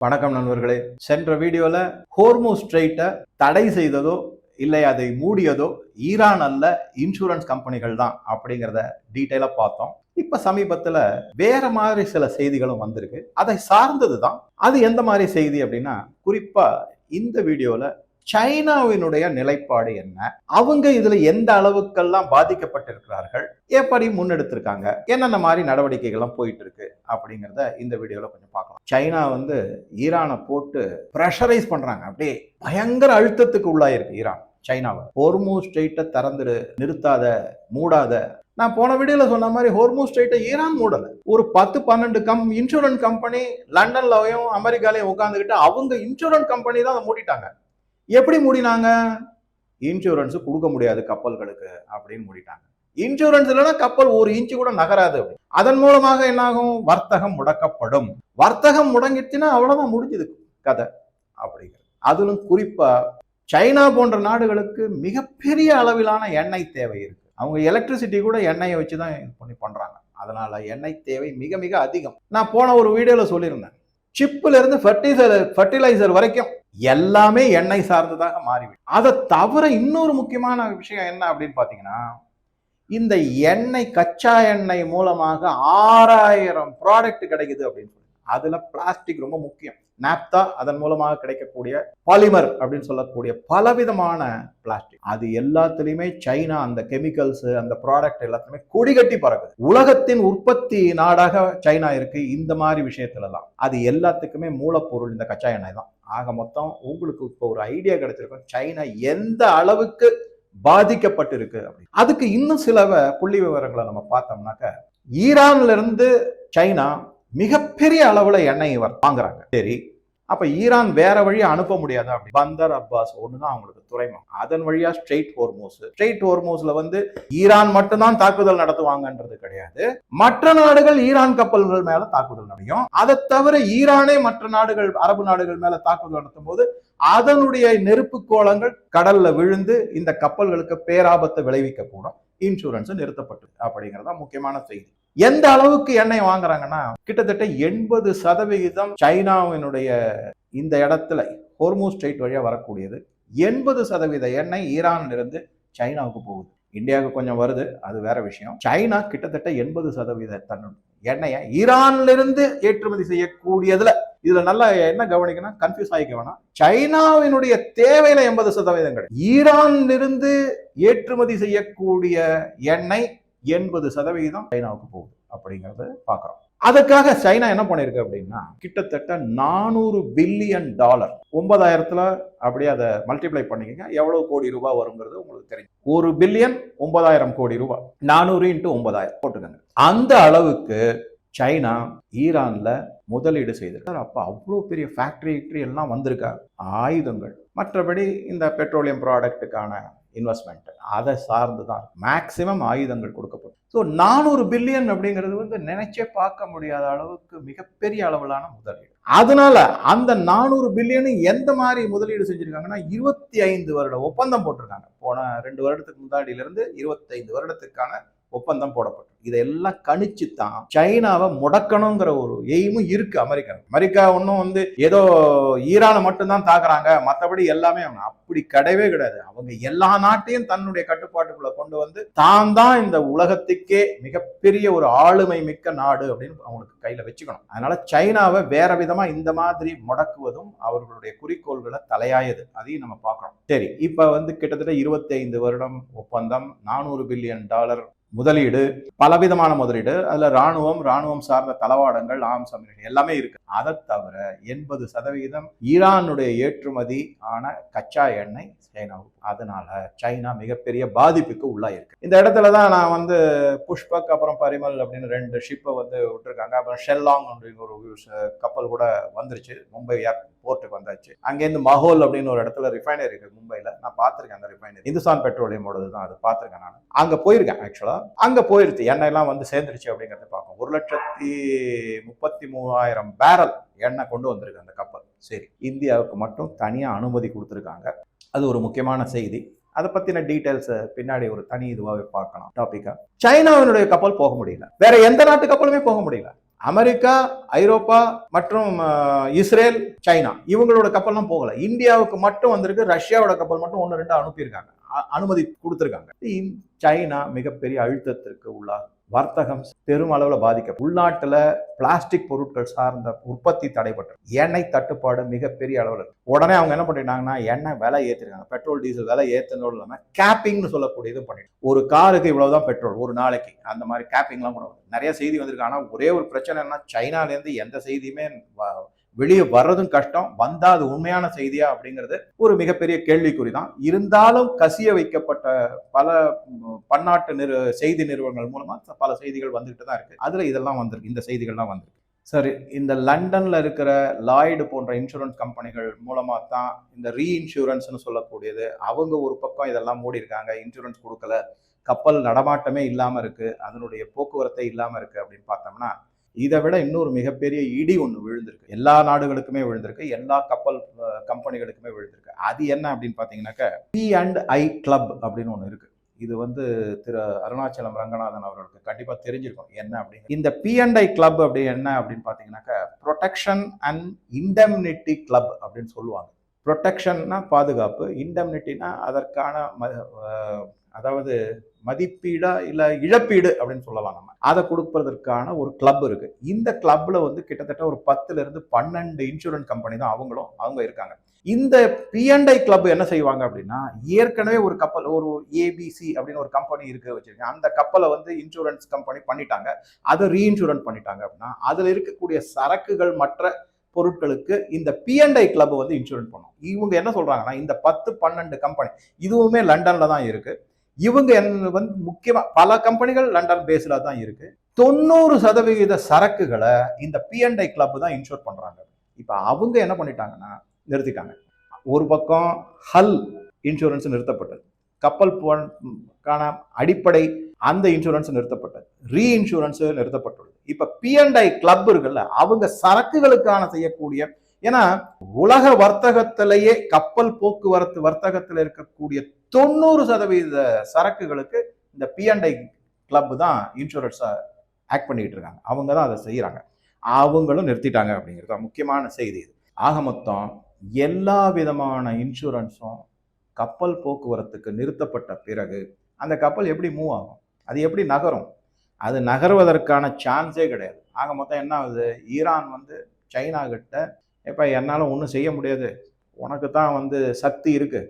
வணக்கம் நண்பர்களே. சென்ற வீடியோல ஹோர்முஸ் ஸ்ட்ரெய்ட்டை தடை செய்ததோ இல்லை அதை மூடியதோ ஈரான் அல்ல, இன்சூரன்ஸ் கம்பெனிகள் தான் அப்படிங்கிறத டீட்டெயிலா பார்த்தோம். இப்ப சமீபத்துல வேற மாதிரி சில செய்திகளும் வந்திருக்கு. அதை சார்ந்தது தான். அது எந்த மாதிரி செய்தி அப்படின்னா, குறிப்பா இந்த வீடியோல சைனாவினுடைய நிலைப்பாடு என்ன, அவங்க இதுல எந்த அளவுக்கெல்லாம் பாதிக்கப்பட்டிருக்கிறார்கள், எப்படி முன்னெடுத்திருக்காங்க, என்னென்ன மாதிரி நடவடிக்கைகள்லாம் போயிட்டு இருக்கு அப்படிங்கிறத இந்த வீடியோல கொஞ்சம் பார்க்கலாம். சைனா ஈரானை போட்டு பிரஷரைஸ் பண்றாங்க. அப்படியே பயங்கர அழுத்தத்துக்கு உள்ளாயிருக்கு ஈரான் சைனாவை. ஹோர்முஸ் ஸ்ட்ரெய்ட்டை திறந்துடு, நிறுத்தாத, மூடாத. நான் போன வீடியோல சொன்ன மாதிரி ஹோர்முஸ் ஸ்ட்ரெய்ட்டை ஈரான் மூடல. ஒரு 10-12 இன்சூரன்ஸ் கம்பெனி லண்டன்லயும் அமெரிக்காலையும் உட்காந்துக்கிட்டு அவங்க இன்சூரன்ஸ் கம்பெனி தான் அதை மூடிட்டாங்க. எப்படி மூடினாங்க? இன்சூரன்ஸ் கொடுக்க முடியாது கப்பல்களுக்கு அப்படின்னு மூடிட்டாங்க. இன்சூரன்ஸ் இல்லைன்னா கப்பல் ஒரு இன்ச்சு கூட நகராது. அதன் மூலமாக என்னாகும்? வர்த்தகம் முடக்கப்படும். வர்த்தகம் முடங்கிடுச்சுன்னா அவ்வளவுதான், முடிஞ்சது கதை அப்படிங்கிறது. அதிலும் குறிப்பா சைனா போன்ற நாடுகளுக்கு மிகப்பெரிய அளவிலான எண்ணெய் தேவை இருக்கு. அவங்க எலக்ட்ரிசிட்டி கூட எண்ணெயை வச்சுதான் பண்றாங்க. அதனால எண்ணெய் தேவை மிக மிக அதிகம். நான் போன ஒரு வீடியோல சொல்லியிருந்தேன், சிப்ல இருந்து ஃபர்டிலைசர் வரைக்கும் எல்லாமே எண்ணெய் சார்ந்ததாக மாறிவிடும். அதை தவிர இன்னொரு முக்கியமான விஷயம் என்ன அப்படின்னு பாத்தீங்கன்னா, இந்த எண்ணெய், கச்சா எண்ணெய் மூலமாக 6000 ப்ராடக்ட் கிடைக்குது அப்படின்னு சொல்லி. அதுல பிளாஸ்டிக் ரொம்ப முக்கியம். நாப்தா, அதன் மூலமாக கிடைக்கக்கூடிய பாலிமர் அப்படின்னு சொல்லக்கூடிய பலவிதமான பிளாஸ்டிக், அது எல்லாத்துலயுமே சைனா அந்த கெமிக்கல்ஸ், அந்த ப்ராடக்ட் எல்லாத்துலயுமே கொடிகட்டி பறக்குது. உலகத்தின் உற்பத்தி நாடாக சைனா இருக்கு. இந்த மாதிரி விஷயத்துல எல்லாம் அது எல்லாத்துக்குமே மூலப்பொருள் இந்த கச்சா எண்ணெய் தான். ஆக மொத்தம் உங்களுக்கு இப்போ ஒரு ஐடியா கிடைச்சிருக்கும் சைனா எந்த அளவுக்கு பாதிக்கப்பட்டிருக்கு அப்படின்னு. அதுக்கு இன்னும் சில புள்ளி விவரங்களை நம்ம பார்த்தோம்னாக்க, ஈரான்ல இருந்து சைனா மிகப்பெரிய அளவுல எண்ணெய் வாங்குறாங்க. சரி, அப்ப ஈரான் வேற வழியா அனுப்ப முடியாதா? அப்படி பந்தர் அப்பாஸ் ஒண்ணுதான் அவங்களுக்கு துறைமுகம். அதன் வழியா ஸ்ட்ரெய்ட் ஹோர்முஸ்ல ஈரான் மட்டும்தான் தாக்குதல் நடத்துவாங்கன்றது கிடையாது. மற்ற நாடுகள் ஈரான் கப்பல்கள் மேல தாக்குதல் நடக்கும். அதை தவிர ஈரானே மற்ற நாடுகள், அரபு நாடுகள் மேல தாக்குதல் நடத்தும் போது அதனுடைய நெருப்பு கோலங்கள் கடல்ல விழுந்து இந்த கப்பல்களுக்கு பேராபத்தை விளைவிக்க கூடும். இன்சூரன்ஸ் நிறுத்தப்பட்டு அப்படிங்கறதா முக்கியமான செய்தி. எந்த அளவுக்கு எண்ணெய் வாங்குறாங்கன்னா, கிட்டத்தட்ட 80% சைனாவினுடைய இந்த இடத்துல ஹோர்முஸ் ஸ்ட்ரெய்ட் வழியா வரக்கூடியது 80% எண்ணெய் ஈரான்ல இருந்து சைனாவுக்கு போகுது. இந்தியாவுக்கு கொஞ்சம் வருது, அது வேற விஷயம். சைனா கிட்டத்தட்ட 80% தன்னுடைய எண்ணெயை ஈரான்ல இருந்து ஏற்றுமதி செய்யக்கூடியதுல, இதுல நல்லா என்ன கவனிக்கணும், கன்ஃபியூஸ் ஆகிக்க வேணாம். சைனாவினுடைய தேவையில 80% கிடையாது. ஈரான்ல இருந்து ஏற்றுமதி செய்யக்கூடிய எண்ணெய் 80% சைனாவுக்கு போகுது அப்படிங்கறத பாக்குறோம். அதுக்காக சைனா என்ன பண்ணிருக்கு அப்படின்னா, கிட்டத்தட்ட $400 பில்லியன் 9000த்துல அப்படியே அதை மல்டிப்ளை பண்ணிக்கங்க, எவ்வளவு கோடி ரூபாய் வருங்கிறது உங்களுக்கு தெரியும். 1 பில்லியன் 9000 கோடி ரூபாய், 400 × 9000 போட்டுக்கங்க. அந்த அளவுக்கு சைனா ஈரான்ல முதலீடு செய்திருக்காரு. அப்ப அவ்வளவு பெரிய ஃபேக்டரி எல்லாம் வந்திருக்கா, ஆயுதங்கள், மற்றபடி இந்த பெட்ரோலியம் ப்ராடக்ட்டுக்கான இன்வெஸ்ட்மெண்ட், அதை சார்ந்துதான் மேக்சிமம் ஆயுதங்கள் கொடுக்கப்படும். ஸோ 400 பில்லியன் அப்படிங்கிறது நினைச்சே பார்க்க முடியாத அளவுக்கு மிகப்பெரிய அளவிலான முதலீடு. அதனால அந்த 400 பில்லியன் எந்த மாதிரி முதலீடு செஞ்சிருக்காங்கன்னா, 25 வருட ஒப்பந்தம் போட்டிருக்காங்க. போன 2 வருடத்துக்கு முன்னாடியில இருந்து 25 வருடத்துக்கான ஒப்பந்தம் போடப்பட்டு, இதெல்லாம் கணிச்சு தான் சைனாவை முடக்கணுங்கிற ஒரு எய்மும் இருக்கு அமெரிக்கா ஒன்னும் ஏதோ ஈரானை மட்டும்தான் தாக்குறாங்க, மற்றபடி எல்லாமே அப்படி கிடையவே கிடையாது. அவங்க எல்லா நாட்டையும் தன்னுடைய கட்டுப்பாட்டுக்குள்ள கொண்டு தான் இந்த உலகத்துக்கே மிகப்பெரிய ஒரு ஆளுமை மிக்க நாடு அப்படின்னு அவங்களுக்கு கையில வச்சுக்கணும். அதனால சைனாவை வேற விதமா இந்த மாதிரி முடக்குவதும் அவர்களுடைய குறிக்கோள்களை தலையாயது. அதையும் நம்ம பார்க்கணும். சரி, இப்ப கிட்டத்தட்ட 25 வருடம் ஒப்பந்தம், $400 பில்லியன் முதலீடு, பலவிதமான முதலீடு. அதுல ராணுவம் சார்ந்த தளவாடங்கள், ஆர்ம்ஸ் அம்யூனிஷன் எல்லாமே இருக்கு. அதை தவிர 80% ஈரானுடைய ஏற்றுமதி ஆன கச்சா எண்ணெய் சைனாவுக்கு. அதனால சைனா மிகப்பெரிய பாதிப்புக்கு உள்ளாயிருக்கு. இந்த இடத்துலதான் நான் புஷ்பக் அப்புறம் பரிமல் அப்படின்னு 2 ஷிப்பை விட்டுருக்காங்க. அப்புறம் ஷெல்லாங் அப்படின்னு ஒரு கப்பல் கூட வந்துருச்சு, மும்பை போர்ட்டுக்கு வந்தாச்சு. அங்கேருந்து மஹோல் அப்படின்னு ஒரு இடத்துல ரிஃபைனரி இருக்கு மும்பைல, நான் பார்த்திருக்கேன். அந்த ரிஃபைனரி இந்துஸ்தான் பெட்ரோலியமோடது தான், அது பார்த்திருக்கேன். நான் அங்க போயிருக்கேன். ஆக்சுவலா அங்க போயிருச்சு, எண்ணெய் எல்லாம் சேர்ந்துருச்சு அப்படிங்கறத பார்ப்போம். 1,33,000 பேரல் எண்ணெய் கொண்டு வந்திருக்கு அந்த கப்பல். சரி, இந்தியாவுக்கு மட்டும் தனியா அனுமதி கொடுத்துருக்காங்க. அது ஒரு முக்கியமான செய்தி. அதை பத்தின டீடைல்ஸ் பின்னாடி ஒரு தனி இதுவாகவே பார்க்கலாம் டாபிக்கா. சைனாவினுடைய கப்பல் போக முடியல, வேற எந்த நாட்டு கப்பலுமே போக முடியல. அமெரிக்கா, ஐரோப்பா மற்றும் இஸ்ரேல், சைனா இவங்களோட கப்பல்லாம் போகல. இந்தியாவுக்கு மட்டும் வந்திருக்கு. ரஷ்யாவோட கப்பல் மட்டும் 1, 2 அனுப்பியிருக்காங்க, அனுமதி கொடுத்திருக்காங்க. சைனா மிகப்பெரிய அழுத்தத்திற்கு உள்ளாகும். வர்த்தகம் பெரும் அளவுல பாதிக்க, உள்நாட்டுல பிளாஸ்டிக் பொருட்கள் சார்ந்த உற்பத்தி தடைபட்டு, எண்ணெய் தட்டுப்பாடு மிகப்பெரிய அளவுல. உடனே அவங்க என்ன பண்ணிட்டாங்கன்னா எண்ணெய் விலை ஏற்றிருக்காங்க. பெட்ரோல் டீசல் விலை ஏற்றனோடு இல்லாம கேப்பிங்னு சொல்லக்கூடியது பண்ணிட்டு, ஒரு காருக்கு இவ்வளவுதான் பெட்ரோல் ஒரு நாளைக்கு, அந்த மாதிரி கேப்பிங்லாம் கூட நிறைய செய்தி வந்திருக்கு. ஆனா ஒரே ஒரு பிரச்சனை என்ன, சைனால இருந்து எந்த செய்தியுமே வெளியே வர்றதும் கஷ்டம், வந்தா அது உண்மையான செய்தியா அப்படிங்கிறது ஒரு மிகப்பெரிய கேள்விக்குறி தான். இருந்தாலும் கசிய வைக்கப்பட்ட பல பன்னாட்டு செய்தி நிறுவனங்கள் மூலமா பல செய்திகள் வந்துகிட்டு தான் இருக்கு. அதுல இதெல்லாம் வந்திருக்கு, இந்த செய்திகள்லாம் வந்திருக்கு. சரி, இந்த லண்டன்ல இருக்கிற லாய்டு போன்ற இன்சூரன்ஸ் கம்பெனிகள் மூலமா தான் இந்த ரீஇன்சூரன்ஸ்னு சொல்லக்கூடியது, அவங்க ஒரு பக்கம் இதெல்லாம் மூடி இருக்காங்க, இன்சூரன்ஸ் கொடுக்கல, கப்பல் நடமாட்டமே இல்லாம இருக்கு, அதனுடைய போக்குவரத்தை இல்லாம இருக்கு அப்படின்னு பார்த்தோம்னா, இதை விட இன்னொரு மிகப்பெரிய இடி ஒன்று விழுந்திருக்கு. எல்லா நாடுகளுக்குமே விழுந்திருக்கு, எல்லா கப்பல் கம்பெனிகளுக்குமே விழுந்திருக்கு. அது என்ன அப்படின்னு பார்த்தீங்கன்னாக்க, P&I கிளப் அப்படின்னு ஒன்று இருக்கு. இது வந்து திரு அருணாச்சலம் ரங்கநாதன் அவர்களுக்கு கண்டிப்பா தெரிஞ்சிருக்கும் என்ன அப்படின்னு. இந்த P&I கிளப் அப்படி என்ன அப்படின்னு பார்த்தீங்கன்னாக்க, ப்ரொடெக்ஷன் அண்ட் இண்டெம்னிட்டி கிளப் அப்படின்னு சொல்லுவாங்க. ப்ரொடெக்ஷன்னா பாதுகாப்பு, இண்டெம்னிட்டினா அதற்கான அதாவது மதிப்பீடா இல்ல இழப்பீடு அப்படின்னு சொல்லலாம். நம்ம அதை கொடுப்பதற்கான ஒரு கிளப் இருக்கு. இந்த கிளப்ல வந்து கிட்டத்தட்ட ஒரு 10ல இருந்து 12 இன்சூரன்ஸ் கம்பெனி தான் அவங்க இருக்காங்க. இந்த P&I கிளப் என்ன செய்வாங்க அப்படின்னா, ஏற்கனவே ஒரு கப்பல், ஒரு ABC அப்படின்னு ஒரு கம்பெனி இருக்கு வச்சிருக்காங்க, அந்த கப்பலை வந்து இன்சூரன்ஸ் கம்பெனி பண்ணிட்டாங்க, அதை ரீஇன்சூரன்ஸ் பண்ணிட்டாங்க அப்படின்னா, அதுல இருக்கக்கூடிய சரக்குகள் மற்ற பொருட்களுக்கு இந்த P&I கிளப் வந்து இன்சூரன்ஸ் பண்ணும். இவங்க என்ன சொல்றாங்கன்னா, இந்த 10, 12 கம்பெனி இதுவுமே லண்டன்ல தான் இருக்கு. இவங்க வந்து முக்கியமா பல கம்பெனிகள் லண்டன் பேஸ்ல தான் இருக்கு. 90% சரக்குகளை இந்த P&I கிளப் தான் இன்சூர் பண்றாங்க. இப்ப அவங்க என்ன பண்ணிட்டாங்கன்னா நிறுத்திட்டாங்க. ஒரு பக்கம் ஹல் இன்சூரன்ஸ் நிறுத்தப்பட்டது, கப்பல் அடிப்படை அந்த இன்சூரன்ஸ் நிறுத்தப்பட்டது, ரீஇன்சூரன்ஸ் நிறுத்தப்பட்டுள்ளது. இப்ப P&I கிளப் இருக்குல்ல, அவங்க சரக்குகளுக்கான செய்யக்கூடிய, ஏன்னா உலக வர்த்தகத்திலேயே கப்பல் போக்குவரத்து வர்த்தகத்தில் இருக்கக்கூடிய 90% சரக்குகளுக்கு இந்த P&I கிளப் தான் இன்சூரன்ஸ் ஆக்ட் பண்ணிட்டு இருக்காங்க. அவங்க தான் அதை செய்யறாங்க. அவங்களும் நிறுத்திட்டாங்க அப்படிங்கிறது முக்கியமான செய்தி. ஆக மொத்தம் எல்லா விதமான இன்சூரன்ஸும் கப்பல் போக்குவரத்துக்கு நிறுத்தப்பட்ட பிறகு அந்த கப்பல் எப்படி மூவ் ஆகும், அது எப்படி நகரும்? அது நகர்வதற்கான சான்ஸே கிடையாது. ஆக மொத்தம் என்ன ஆகுது, ஈரான் வந்து சைனா கிட்ட, எப்ப என்னால ஒன்றும் செய்ய முடியாது, உனக்கு தான் வந்து சக்தி இருக்கு,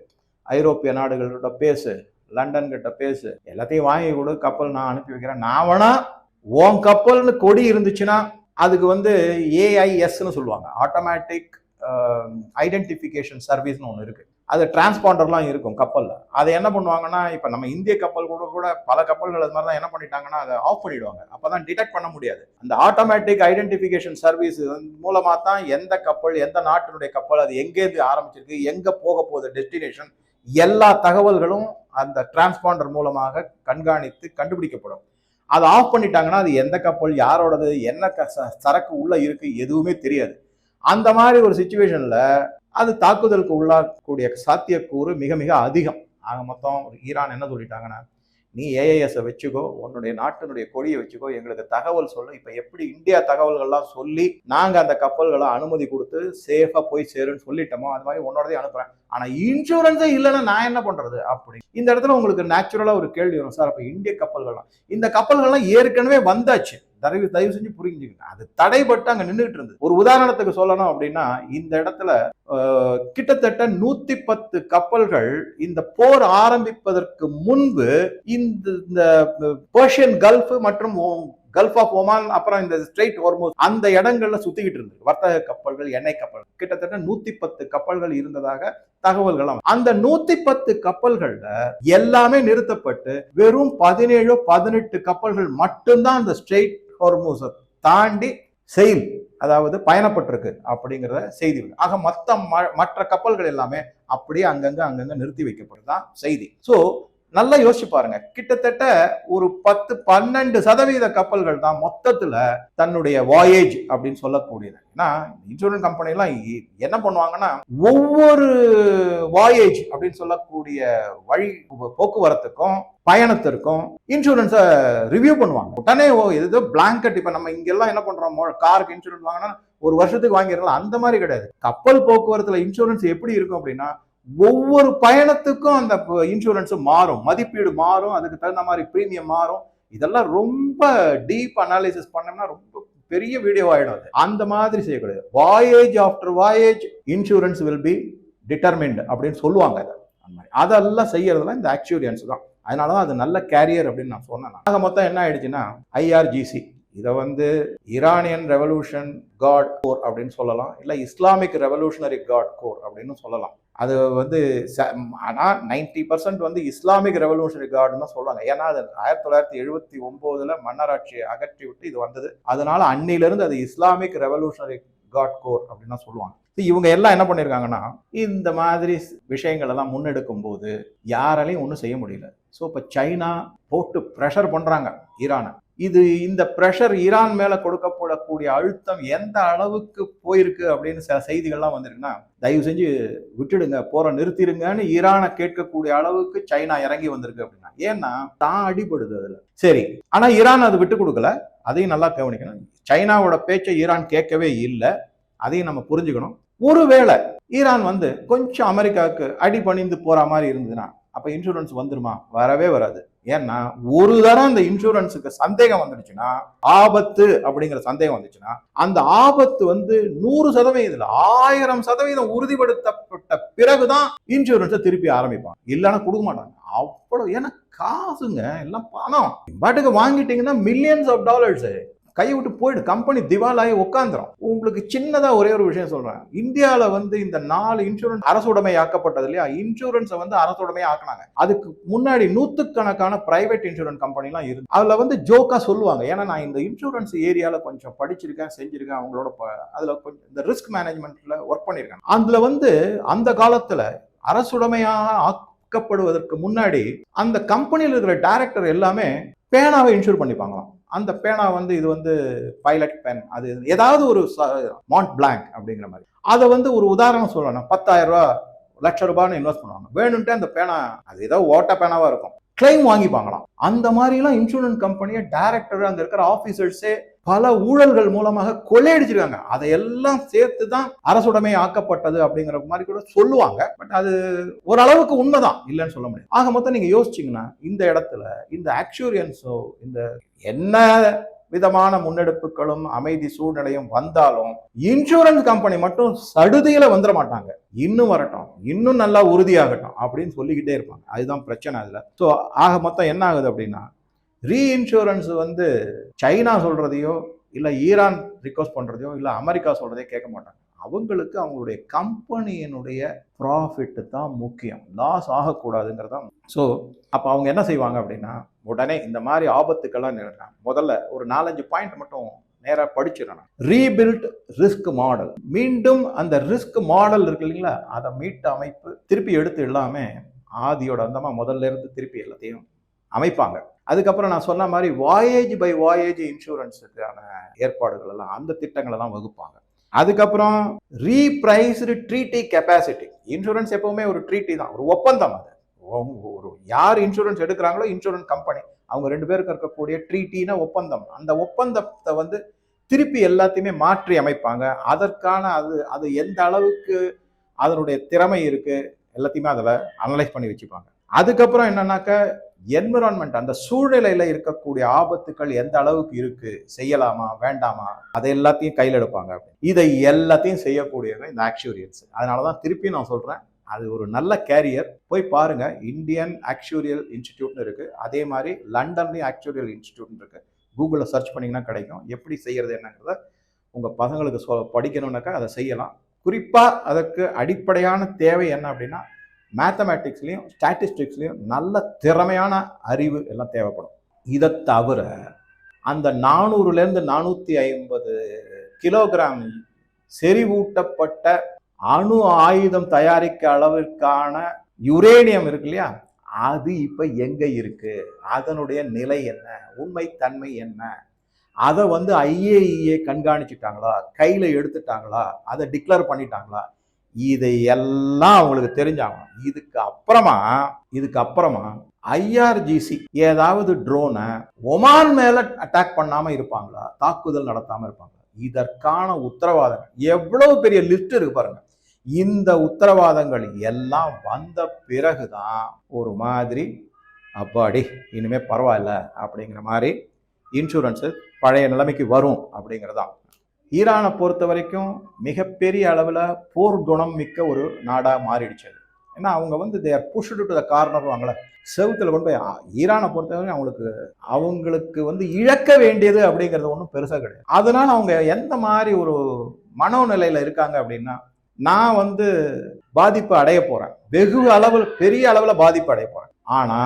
ஐரோப்பிய நாடுகளோட பேசு, லண்டன் கிட்ட பேசு, எல்லாத்தையும் வாங்கி கொடு, கப்பல் நான் அனுப்பி வைக்கிறேன், நான் வேணா உன் கப்பல்னு கொடி இருந்துச்சுன்னா அதுக்கு வந்து AISன்னு சொல்லுவாங்க, ஆட்டோமேட்டிக் ஐடென்டிஃபிகேஷன் சர்வீஸ்னு ஒன்று இருக்கு. அது டிரான்ஸ்பாண்டர்லாம் இருக்கும் கப்பல்ல. அதை என்ன பண்ணுவாங்கன்னா, இப்ப நம்ம இந்திய கப்பல் கூட பல கப்பல்கள் அது மாதிரி தான் என்ன பண்ணிட்டாங்கன்னா, அதை ஆஃப் பண்ணிடுவாங்க. அப்பதான் டிடெக்ட் பண்ண முடியாது. அந்த ஆட்டோமேட்டிக் ஐடென்டிஃபிகேஷன் சர்வீஸ் மூலமா தான் எந்த கப்பல், எந்த நாட்டினுடைய கப்பல், அது எங்கேருந்து ஆரம்பிச்சிருக்கு, எங்க போக போகுது, டெஸ்டினேஷன், எல்லா தகவல்களும் அந்த டிரான்ஸ்பாண்டர் மூலமாக கண்காணித்து கண்டுபிடிக்கப்படும். அதை ஆஃப் பண்ணிட்டாங்கன்னா அது எந்த கப்பல், யாரோடது, என்ன சரக்கு உள்ள இருக்கு, எதுவுமே தெரியாது. அந்த மாதிரி ஒரு சிச்சுவேஷன்ல அது தாக்குதலுக்கு உள்ளாகக்கூடிய சாத்தியக்கூறு மிக மிக அதிகம். ஆக மொத்தம் ஈரான் என்ன சொல்லிட்டாங்கன்னா, நீ AIS வச்சுக்கோ, உன்னுடைய நாட்டினுடைய கொடியை வச்சுக்கோ, எங்களுக்கு தகவல் சொல்லு. இப்ப எப்படி இந்தியா தகவல்கள்லாம் சொல்லி நாங்க அந்த கப்பல்களை அனுமதி கொடுத்து சேஃபா போய் சேருன்னு சொல்லிட்டோமோ, அது மாதிரி உன்னோடதே அனுப்புறேன், ஆனா இன்சூரன்ஸே இல்லைன்னா நான் என்ன பண்றது அப்படி. இந்த இடத்துல உங்களுக்கு நேச்சுரலா ஒரு கேள்வி வரும், சார் அப்ப இந்திய கப்பல்கள்லாம், இந்த கப்பல்கள்லாம் ஏற்கனவே வந்தாச்சு, தயவு செஞ்சு புரிஞ்சுக்கங்க, அது தடைபட்டு அங்க நின்றுட்டு இருந்தது. ஒரு உதாரணத்துக்கு சொல்லணும் அப்படின்னா, இந்த இடத்துல கிட்டத்தட்ட 110 கப்பல்கள் இந்த போர் ஆரம்பிப்பதற்கு முன்பு இந்த பெர்ஷியன் கல்ஃப் மற்றும் கல்ஃப் ஆஃப் ஒமான், அப்புறம் இந்த ஸ்ட்ரெயிட் ஹார்மோஸ், அந்த இடங்கள்ல சுத்திக்கிட்டு இருந்தது வர்த்தக கப்பல்கள், எண்ணெய் கப்பல். கிட்டத்தட்ட 110 கப்பல்கள் இருந்ததாக தகவல்கள். அந்த 110 கப்பல்கள்ல எல்லாமே நிறுத்தப்பட்டு வெறும் 17 18 கப்பல்கள் மட்டும்தான் அந்த ஸ்ட்ரெயிட் ஹார்மோஸை தாண்டி செயில், அதாவது பயணப்பட்டிருக்கு அப்படிங்கிற செய்தி. ஆக மற்ற கப்பல்கள் எல்லாமே அப்படியே அங்கங்க நிறுத்தி வைக்கப்படுதான் செய்தி. ஸோ நல்லா யோசிச்சு பாருங்க, கிட்டத்தட்ட ஒரு 10-12% கப்பல்கள் தான் மொத்தத்துல தன்னுடைய வாயேஜ் அப்படின்னு சொல்லக்கூடியது. ஏன்னா இன்சூரன்ஸ் கம்பெனி எல்லாம் என்ன பண்ணுவாங்கன்னா, ஒவ்வொரு வாயேஜ் அப்படின்னு சொல்லக்கூடிய வழி போக்குவரத்துக்கும் பயணத்திற்கும் இன்சூரன்ஸை ரிவ்யூ பண்ணுவாங்க. உடனே ஏதோ பிளாங்கெட், இப்ப நம்ம இங்க எல்லாம் என்ன பண்றோம், காருக்கு இன்சூரன்ஸ் வாங்கினா ஒரு வருஷத்துக்கு வாங்கிடலாம், அந்த மாதிரி கிடையாது. கப்பல் போக்குவரத்துல இன்சூரன்ஸ் எப்படி இருக்கும் அப்படின்னா, ஒவ்வொரு பயணத்துக்கும் அந்த இன்சூரன்ஸ் மாறும், மதிப்பீடு மாறும், அதுக்கு தகுந்த மாதிரி பிரீமியம் மாறும். இதெல்லாம் ரொம்ப டீப் அனாலிசிஸ் பண்ணோம்னா ரொம்ப பெரிய வீடியோ ஆயிடும். அந்த மாதிரி செய்யக்கூடாது. Voyage after voyage insurance will be determined அப்படின்னு சொல்லுவாங்க. அதெல்லாம் செய்யறதுல இந்த ஆக்சுரியன்ஸ் தான். அதனாலதான் அது நல்ல கேரியர் அப்படின்னு நான் சொன்னேன். ஆக மொத்தம் என்ன ஆயிடுச்சுன்னா, ஐஆர்ஜிசி இதை ஈரானியன் ரெவல்யூஷன் காட் கோர் அப்படின்னு சொல்லலாம், இல்ல இஸ்லாமிக் ரெவல்யூஷனரி காட் கோர் அப்படின்னு சொல்லலாம். அது ஆனா 90% இஸ்லாமிக் ரெவல்யூஷனரி கார்டுன்னு தான் சொல்லுவாங்க. ஏன்னா அது 1979 மன்னராட்சியை அகற்றி விட்டு இது வந்தது. அதனால அன்னிலிருந்து அது இஸ்லாமிக் ரெவல்யூஷனரி காட் கோர் அப்படின்னு தான் சொல்லுவாங்க. இவங்க எல்லாம் என்ன பண்ணிருக்காங்கன்னா, இந்த மாதிரி விஷயங்கள் எல்லாம் முன்னெடுக்கும் போது யாராலையும் ஒன்றும் செய்ய முடியல. ஸோ இப்போ சைனா போட்டு ப்ரெஷர் பண்றாங்க ஈரானை. இந்த ப்ரெஷர் ஈரான் மேல கொடுக்கப்படக்கூடிய அழுத்தம் எந்த அளவுக்கு போயிருக்கு அப்படின்னு சில செய்திகள்லாம் வந்திருக்குன்னா, தயவு செஞ்சு விட்டுடுங்க, போற நிறுத்திடுங்கன்னு ஈரானை கேட்கக்கூடிய அளவுக்கு சைனா இறங்கி வந்திருக்கு அப்படின்னா. ஏன்னா தான் அடிபடுது அதுல. சரி, ஆனா ஈரான் அது விட்டு கொடுக்கல, அதையும் நல்லா கவனிக்கணும். சைனாவோட பேச்சை ஈரான் கேட்கவே இல்லை, அதையும் நம்ம புரிஞ்சுக்கணும். ஒருவேளை ஈரான் கொஞ்சம் அமெரிக்காவுக்கு அடி பணிந்து போற மாதிரி இருந்ததுன்னா அப்ப இன்சூரன்ஸ் வந்துருமா? வரவே வராது. ஏன்னா ஒரு தரம் அந்த இன்சூரன்ஸுக்கு சந்தேகம் வந்துடுச்சுன்னா, ஆபத்து அப்படிங்கிற சந்தேகம் வந்துச்சுன்னா, அந்த ஆபத்து 100% 1000% உறுதிப்படுத்தப்பட்ட பிறகுதான் இன்சூரன்ஸை திருப்பி ஆரம்பிப்பாங்க. இல்லைன்னா கொடுக்க மாட்டாங்க. அவ்வளவு, ஏன்னா காசுங்க, எல்லாம் பணம். பாட்டுக்கு வாங்கிட்டீங்கன்னா மில்லியன்ஸ் ஆஃப் டாலர்ஸ் கையை விட்டு போயிடு, கம்பெனி திவாலாகி உட்காந்துரும். உங்களுக்கு சின்னதா ஒரே ஒரு விஷயம் சொல்றேன். இந்தியாவில் இந்த 4 இன்சூரன்ஸ் அரசுடைமை ஆக்கப்பட்டது இல்லையா, இன்சூரன்ஸை அரசுடைமையை ஆக்கினாங்க. அதுக்கு முன்னாடி நூத்துக்கணக்கான பிரைவேட் இன்சூரன்ஸ் கம்பெனி எல்லாம் இருக்கு. அதுல ஜோக்கா சொல்லுவாங்க, ஏன்னா நான் இந்த இன்சூரன்ஸ் ஏரியால கொஞ்சம் படிச்சிருக்கேன், செஞ்சிருக்கேன், அவங்களோட அதுல கொஞ்சம் இந்த ரிஸ்க் மேனேஜ்மெண்ட்ல ஒர்க் பண்ணிருக்கேன். அதுல அந்த காலத்துல அரசுடைமையாக ஆக்கப்படுவதற்கு முன்னாடி அந்த கம்பெனியில் இருக்கிற டைரக்டர் எல்லாமே பேனாவை இன்சூர் பண்ணிப்பாங்களாம். அந்த பேனா இது பைலட் பென், அது ஏதாவது ஒரு மாண்ட் பிளாங்க் அப்படிங்கிற மாதிரி. அதை ஒரு உதாரணம் சொல்லணும், 10,000 ரூபாய், ₹1,00,000 இன்வெஸ்ட் பண்ணுவாங்க. வேணும்ட்டு அந்த பேனா அது ஏதோ ஓட்ட பேனாவா இருக்கும், கிளைம் வாங்கிப்பாங்களாம். அந்த மாதிரி எல்லாம் இன்சூரன்ஸ் கம்பெனியை டைரக்டர், அங்க இருக்கிற ஆபீசர்ஸே பல ஊழல்கள் மூலமாக கொள்ளையடிச்சிருக்காங்க. அதையெல்லாம் சேர்த்து தான் அரசுடைமை ஆக்கப்பட்டது அப்படிங்கிற மாதிரி கூட சொல்லுவாங்க. பட் அது ஓரளவுக்கு உண்மைதான், இல்லைன்னு சொல்ல முடியாது. ஆக மொத்தம் நீங்க யோசிச்சீங்கன்னா, இந்த இடத்துல இந்த ஆக்சுரியன்ஸோ இந்த என்ன விதமான முன்னெடுப்புகளும் அமைதி சூழ்நிலையும் வந்தாலும் இன்சூரன்ஸ் கம்பெனி மட்டும் சடுதியில வந்துட மாட்டாங்க. இன்னும் வரட்டும், இன்னும் நல்லா உறுதியாகட்டும் அப்படின்னு சொல்லிக்கிட்டே இருப்பாங்க. அதுதான் பிரச்சனை அதுல. ஸோ ஆக மொத்தம் என்ன ஆகுது அப்படின்னா, ரீஇன்சூரன்ஸ் சைனா சொல்றதையோ இல்ல ஈரான் ரிக்வஸ்ட் பண்றதையோ இல்ல அமெரிக்கா சொல்றதையோ கேட்க மாட்டாங்க. அவங்களுக்கு அவங்களுடைய கம்பெனியினுடைய ப்ராஃபிட் தான் முக்கியம், லாஸ் ஆகக்கூடாதுங்கிறதா. ஸோ அப்போ அவங்க என்ன செய்வாங்க அப்படின்னா, உடனே இந்த மாதிரி ஆபத்துக்கெல்லாம் நிறுத்தாங்க. முதல்ல ஒரு 4-5 பாயிண்ட் மட்டும் நேராக படிச்சிடணும். ரீபில்ட் ரிஸ்க் மாடல், மீண்டும் அந்த ரிஸ்க் மாடல் இருக்கு இல்லைங்களா, அதை மீட்டு அமைப்பு திருப்பி எடுத்து எல்லாமே ஆதியோட அந்தமா முதல்ல இருந்து திருப்பி எல்லாத்தையும் அமைப்பாங்க. அதுக்கப்புறம் நான் சொன்ன மாதிரி வாயேஜ் பை வாயேஜ் இன்சூரன்ஸுக்கான ஏற்பாடுகள் எல்லாம், அந்த திட்டங்கள் எல்லாம் வகுப்பாங்க. அதுக்கப்புறம் ரீப்ரைஸ்டு ட்ரீட்டி கெப்பாசிட்டி. இன்சூரன்ஸ் எப்பவுமே ஒரு ட்ரீட்டி தான், ஒரு ஒப்பந்தம். அது ஒரு யார் இன்சூரன்ஸ் எடுக்கிறாங்களோ இன்சூரன்ஸ் கம்பெனி, அவங்க 2 பேருக்கு இருக்கக்கூடிய ட்ரீட்டினா ஒப்பந்தம். அந்த ஒப்பந்தத்தை திருப்பி எல்லாத்தையுமே மாற்றி அமைப்பாங்க. அதற்கான அது எந்த அளவுக்கு அதனுடைய திறமை இருக்கு எல்லாத்தையுமே அதில் அனலைஸ் பண்ணி வச்சுப்பாங்க. அதுக்கப்புறம் என்னன்னாக்க என்விரான்மெண்ட், அந்த சூழ்நிலையில இருக்கக்கூடிய ஆபத்துக்கள் எந்த அளவுக்கு இருக்கு, செய்யலாமா வேண்டாமா, அதை எல்லாத்தையும் கையில் எடுப்பாங்க. இதை எல்லாத்தையும் செய்யக்கூடியவங்க இந்த ஆக்சுரியன்ஸ். அதனாலதான் திருப்பி நான் சொல்றேன், அது ஒரு நல்ல கேரியர். போய் பாருங்க, இந்தியன் ஆக்சுரியல் இன்ஸ்டிடியூட்னு இருக்கு, அதே மாதிரி லண்டன்லயும் ஆக்சுரியல் இன்ஸ்டிடியூட் இருக்கு. கூகுளில் சர்ச் பண்ணீங்கன்னா கிடைக்கும். எப்படி செய்யறது என்னங்கிறத உங்க பசங்களுக்கு படிக்கணும்னாக்கா அதை செய்யலாம். குறிப்பா அதற்கு அடிப்படையான தேவை என்ன அப்படின்னா, மேத்தமேட்டிக்ஸ்லையும் ஸ்டாட்டிஸ்டிக்ஸ்லையும் நல்ல திறமையான அறிவு எல்லாம் தேவைப்படும். இதை தவிர அந்த 400லேருந்து 450 கிலோகிராம் செறிவூட்டப்பட்ட அணு ஆயுதம் தயாரிக்க அளவிற்கான யுரேனியம் இருக்கு இல்லையா, அது இப்ப எங்க இருக்கு, அதனுடைய நிலை என்ன, உண்மை தன்மை என்ன, அதை வந்து ஐஏஇஏ கண்காணிச்சுட்டாங்களா, கையில எடுத்துட்டாங்களா, அதை டிக்ளேர் பண்ணிட்டாங்களா, இதை எல்லாம் அவங்களுக்கு தெரிஞ்சாங்க. இதுக்கு அப்புறமா ஐஆர்ஜிசி ஏதாவது ட்ரோனை ஒமான் மேல அட்டாக் பண்ணாம இருப்பாங்களா, தாக்குதல் நடத்தாம இருப்பாங்களா, இதற்கான உத்தரவாதம் எவ்வளவு பெரிய லிஸ்ட் இருக்கு பாருங்க. இந்த உத்தரவாதங்கள் எல்லாம் வந்த பிறகுதான் ஒரு மாதிரி அப்பாடி இனிமே பரவாயில்ல அப்படிங்கிற மாதிரி இன்சூரன்ஸ் பழைய நிலைமைக்கு வரும் அப்படிங்கிறதான். ஈரானை பொறுத்த வரைக்கும் மிகப்பெரிய அளவில் போர் குணம் மிக்க ஒரு நாடாக மாறிடுச்சு. ஏன்னா அவங்க வந்து தேர் புஷ்டு டு த கார்னர் வாங்கல, செவுத்துல கொண்டு போய். ஈரானை பொறுத்த வரைக்கும் அவங்களுக்கு வந்து இழக்க வேண்டியது அப்படிங்கிறது ஒன்றும் பெருசாக கிடையாது. அதனால அவங்க எந்த மாதிரி ஒரு மனோநிலையில இருக்காங்க அப்படின்னா, நான் வந்து பாதிப்பு அடைய போறேன், வெகு அளவில் பெரிய அளவில் பாதிப்பு அடைய போறேன், ஆனா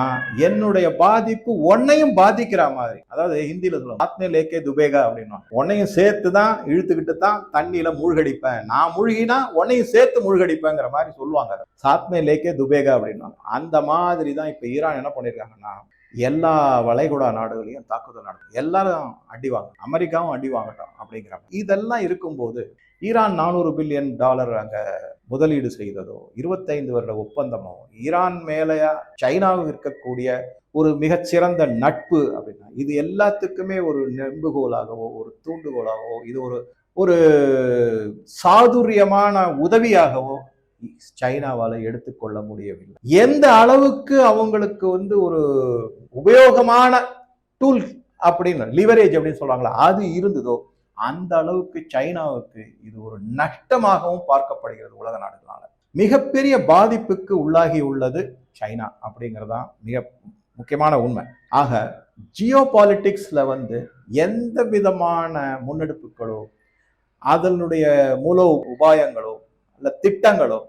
என்னுடைய பாதிப்பு உன்னையும் பாதிக்கிற மாதிரி, அதாவது ஹிந்தியில சொல்லுவாங்க ஆத்மே லேக்கே துபேகா அப்படின்னா, உன்னையும் சேர்த்து தான் இழுத்துக்கிட்டு தான் தண்ணியில மூழ்கடிப்பேன், நான் மூழ்கினா உன்னையும் சேர்த்து மூழ்கடிப்பேங்கிற மாதிரி சொல்லுவாங்க. சாத்மே லேக்கே துபேகா அப்படின்னா அந்த மாதிரி தான் இப்ப ஈரான் என்ன பண்ணிருக்காங்கன்னா, எல்லா வளைகுடா நாடுகளையும் தாக்குதல் நடக்கும், எல்லாரும் அடிவாங்க, அமெரிக்காவும் அடி வாங்கட்டும் அப்படிங்கிறாங்க. இதெல்லாம் இருக்கும்போது ஈரான் $400 பில்லியன் அங்க முதலீடு செய்ததோ, 25 வருட ஒப்பந்தமோ, ஈரான் மேல சைனாவுக்கு இருக்கக்கூடிய ஒரு மிகச்சிறந்த நட்பு அப்படின்னா, இது எல்லாத்துக்குமே ஒரு நெம்புகோலாகவோ ஒரு தூண்டுகோலாகவோ இது ஒரு சாதுரியமான உதவியாகவோ சைனாவால எடுத்துக்கொள்ள முடியவில்லை. எந்த அளவுக்கு அவங்களுக்கு வந்து ஒரு உபயோகமான டூல் அப்படின்னு லிவரேஜ் அப்படின்னு சொல்றாங்களா, அது இருந்ததோ அந்த அளவுக்கு சைனாவுக்கு இது ஒரு நஷ்டமாகவும் பார்க்கப்படுகிறது. உலக நாடுகளால மிகப்பெரிய பாதிப்புக்கு உள்ளாகி உள்ளது சைனா அப்படிங்கிறதான் மிக முக்கியமான உண்மை. ஆக ஜியோ பாலிட்டிக்ஸ்ல வந்து எந்த விதமான முன்னெடுப்புகளோ அதனுடைய மூல உபாயங்களோ இல்ல திட்டங்களோ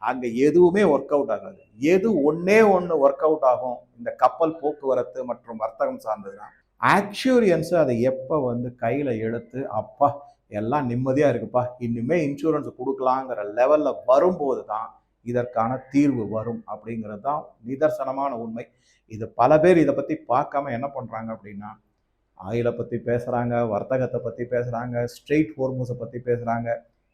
அங்க எதுவுமே ஒர்க் அவுட் ஆகாது. எது ஒன்னே ஒர்க் அவுட் ஆகும், இந்த கப்பல் போக்குவரத்து மற்றும் வர்த்தகம் சார்ந்ததுதான். ஆக்சுரியன்ஸ் அதை எப்போ வந்து கையில் எடுத்து அப்பா எல்லாம் நிம்மதியாக இருக்குப்பா இனிமே இன்சூரன்ஸ் கொடுக்கலாங்கிற லெவலில் வரும்போது தான் இதற்கான தீர்வு வரும் அப்படிங்கிறது தான் நிதர்சனமான உண்மை. இது பல பேர் இதை பற்றி பார்க்காம என்ன பண்ணுறாங்க அப்படின்னா, ஆயிலை பற்றி பேசுகிறாங்க, வர்த்தகத்தை பற்றி பேசுகிறாங்க, ஸ்ட்ரெயிட் ஹோர்மூஸை பற்றி பேசுகிறாங்க,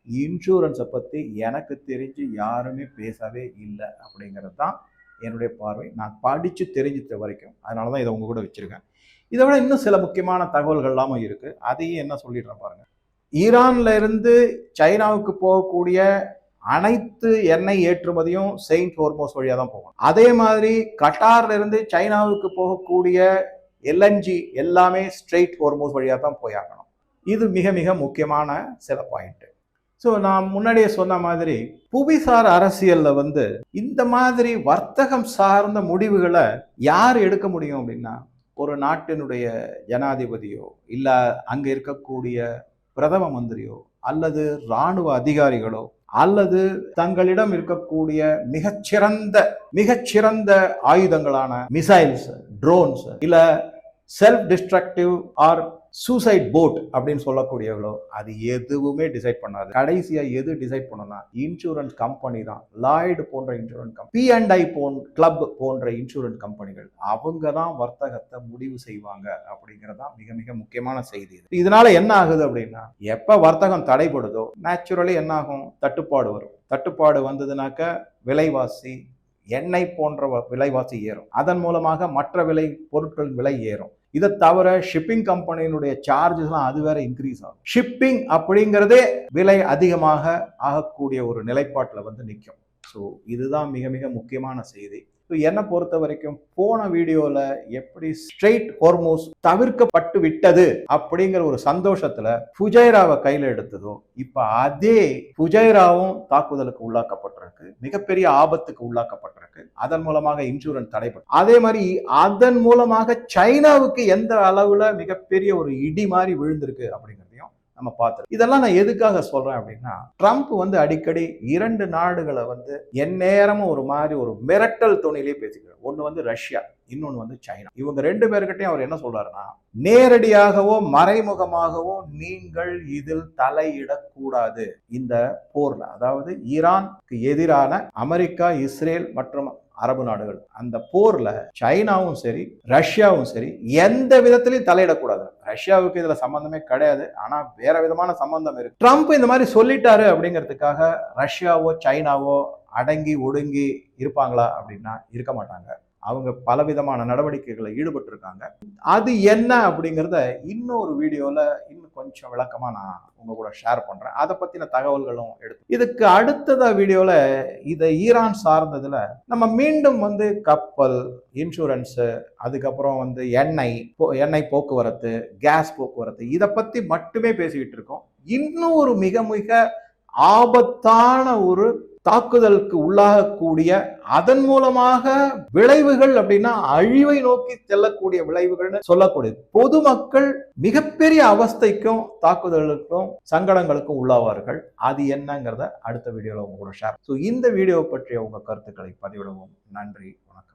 இன்சூரன்ஸை பற்றி எனக்கு தெரிஞ்சு யாருமே பேசவே இல்லை அப்படிங்கிறது தான் என்னுடைய பார்வை. நான் படித்து தெரிஞ்சிட்ட வரைக்கும் அதனால தான் இதை உங்க கூட வச்சுருக்கேன். இதை விட இன்னும் சில முக்கியமான தகவல்கள் எல்லாமும் இருக்கு, அதையும் என்ன சொல்லிடுறேன் பாருங்க. ஈரான்ல இருந்து சைனாவுக்கு போகக்கூடிய அனைத்து எண்ணெய் ஏற்றுமதியும் செயின்ட் ஹோர்மோஸ் வழியா தான் போகும். அதே மாதிரி கட்டார்ல இருந்து சைனாவுக்கு போகக்கூடிய எல்என்ஜி எல்லாமே ஸ்ட்ரெயிட் ஹோர்மோஸ் வழியா தான் போயாகணும். இது மிக மிக முக்கியமான சில பாயிண்ட். ஸோ நான் முன்னாடியே சொன்ன மாதிரி புவிசார் அரசியல்ல வந்து இந்த மாதிரி வர்த்தகம் சார்ந்த முடிவுகளை யார் எடுக்க முடியும் அப்படின்னா, ஒரு நாட்டினுடைய ஜனாதிபதியோ இல்ல அங்க இருக்கக்கூடிய பிரதம மந்திரியோ அல்லது இராணுவ அதிகாரிகளோ அல்லது தங்களிடம் இருக்கக்கூடிய மிகச்சிறந்த ஆயுதங்களான மிசைல்ஸ், ட்ரோன்ஸ் இல்ல self destructive or suicide boat அப்படின்னு சொல்லக்கூடியவளோ அது எதுவுமே டிசைட் பண்ணாது. கடைசியா எது டிசைட் பண்ணணும்னா இன்சூரன்ஸ் கம்பெனி தான். லாய்டு போன்ற இன்சூரன்ஸ் கம்பெனி, P&I கிளப் போன்ற இன்சூரன்ஸ் கம்பெனிகள் அவங்க தான் வர்த்தகத்தை முடிவு செய்வாங்க அப்படிங்கறதா மிக மிக முக்கியமான செய்தி. இதனால என்ன ஆகுது அப்படின்னா, எப்ப வர்த்தகம் தடைபடுதோ நேச்சுரலி என்ன ஆகும், தட்டுப்பாடு வரும். தட்டுப்பாடு வந்ததுனாக்க விலைவாசி, எண்ணெய் போன்ற விலைவாசி ஏறும். அதன் மூலமாக மற்ற பொருட்களின் விலை ஏறும். இதை தவிர ஷிப்பிங் கம்பெனியினுடைய சார்ஜஸ்லாம் அது வேற இன்க்ரீஸ் ஆகும். ஷிப்பிங் அப்படிங்கிறதே விலை அதிகமாக ஆகக்கூடிய ஒரு நிலைப்பாட்டில் வந்து நிற்கும். ஸோ இதுதான் மிக மிக முக்கியமான செய்தி. என்னை பொறுத்த வரைக்கும் போன வீடியோல எப்படி ஸ்ட்ரெயிட் ஹோர்மூஸ் தவிர்க்கப்பட்டு விட்டது அப்படிங்கிற ஒரு சந்தோஷத்துல ஃபுஜைராவை கையில எடுத்ததோ, இப்ப அதே ஃபுஜைராவும் தாக்குதலுக்கு உள்ளாக்கப்பட்டிருக்கு, மிகப்பெரிய ஆபத்துக்கு உள்ளாக்கப்பட்டிருக்கு. அதன் மூலமாக இன்சூரன்ஸ் தடைப்படும். அதே மாதிரி அதன் மூலமாக சைனாவுக்கு எந்த அளவுல மிகப்பெரிய ஒரு இடி மாதிரி விழுந்திருக்கு அப்படிங்கிறதையும் நம்ம பார்த்துருக்கோம். இதெல்லாம் நான் எதுக்காக சொல்றேன் அப்படின்னா, ட்ரம்ப் வந்து அடிக்கடி 2 நாடுகளை வந்து எந்நேரமும் ஒரு மாதிரி ஒரு மிரட்டல் துணிலே பேசிக்கிறார். ஒன்று வந்து ரஷ்யா, இன்னொன்று வந்து சைனா. இவங்க 2 பேர்கிட்டையும் அவர் என்ன சொல்றாருன்னா, நேரடியாகவோ மறைமுகமாகவோ நீங்கள் இதில் தலையிடக்கூடாது. இந்த போர்ல, அதாவது ஈரானுக்கு எதிரான அமெரிக்கா, இஸ்ரேல் மற்றும் அரபு நாடுகள். அந்த போர்ல சைனாவும் சரி ரஷ்யாவும் சரி எந்த விதத்திலையும் தலையிடக்கூடாது. ரஷ்யாவுக்கு இதுல சம்பந்தமே கிடையாது. ஆனா வேற விதமான சம்பந்தம் இருக்கு. ட்ரம்ப் இந்த மாதிரி சொல்லிட்டாரு அப்படிங்கிறதுக்காக ரஷ்யாவோ சைனாவோ அடங்கி ஒடுங்கி இருப்பாங்களா அப்படின்னா இருக்க மாட்டாங்க. அவங்க பலவிதமான நடவடிக்கைகளை ஈடுபட்டு இருக்காங்க. அது என்ன அப்படிங்கிறத இன்னொரு வீடியோல இன்னும் கொஞ்சம் விளக்கமா நான் உங்க கூட ஷேர் பண்றேன். அதை பத்தின தகவல்களும் எடுத்து இதுக்கு அடுத்ததா வீடியோல இதை ஈரான் சார்ந்ததுல நம்ம மீண்டும் கப்பல், இன்சூரன்ஸ், அதுக்கப்புறம் எண்ணெய் போக்குவரத்து, கேஸ் போக்குவரத்து இதை பத்தி மட்டுமே பேசிக்கிட்டு இருக்கோம். இன்னும் ஒரு மிக மிக ஆபத்தான ஒரு தாக்குதலுக்கு உள்ளாகக்கூடிய அதன் மூலமாக விளைவுகள் அப்படின்னா அழிவை நோக்கி செல்லக்கூடிய விளைவுகள்னு சொல்லக்கூடிய பொதுமக்கள் மிகப்பெரிய அவஸ்தைக்கும் தாக்குதலுக்கும் சங்கடங்களுக்கும் உள்ளாவார்கள். அது என்னங்கிறத அடுத்த வீடியோல உங்க கூட ஷேர். இந்த வீடியோ பற்றிய உங்க கருத்துக்களை பதிவிடவும். நன்றி, வணக்கம்.